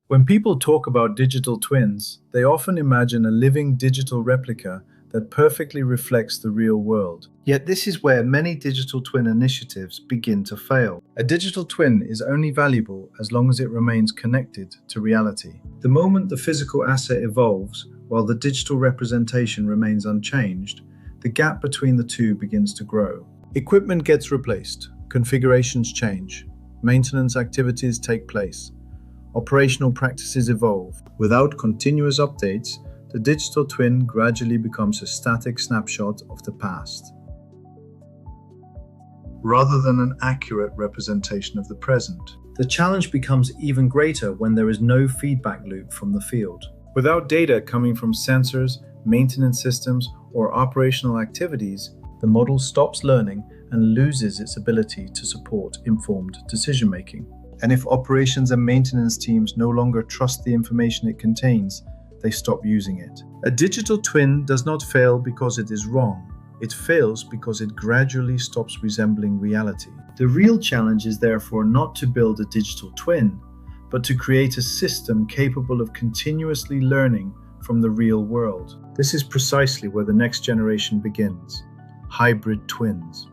When people talk about digital twins, they often imagine a living digital replica that perfectly reflects the real world. Yet this is where many digital twin initiatives begin to fail. A digital twin is only valuable as long as it remains connected to reality. The moment the physical asset evolves, while the digital representation remains unchanged, the gap between the two begins to grow. Equipment gets replaced, configurations change, maintenance activities take place. Operational practices evolve. Without continuous updates, the digital twin gradually becomes a static snapshot of the past, rather than an accurate representation of the present. The challenge becomes even greater when there is no feedback loop from the field. Without data coming from sensors, maintenance systems, or operational activities, the model stops learning and loses its ability to support informed decision-making. And if operations and maintenance teams no longer trust the information it contains, they stop using it. A digital twin does not fail because it is wrong. It fails because it gradually stops resembling reality. The real challenge is therefore not to build a digital twin, but to create a system capable of continuously learning from the real world. This is precisely where the next generation begins: hybrid twins.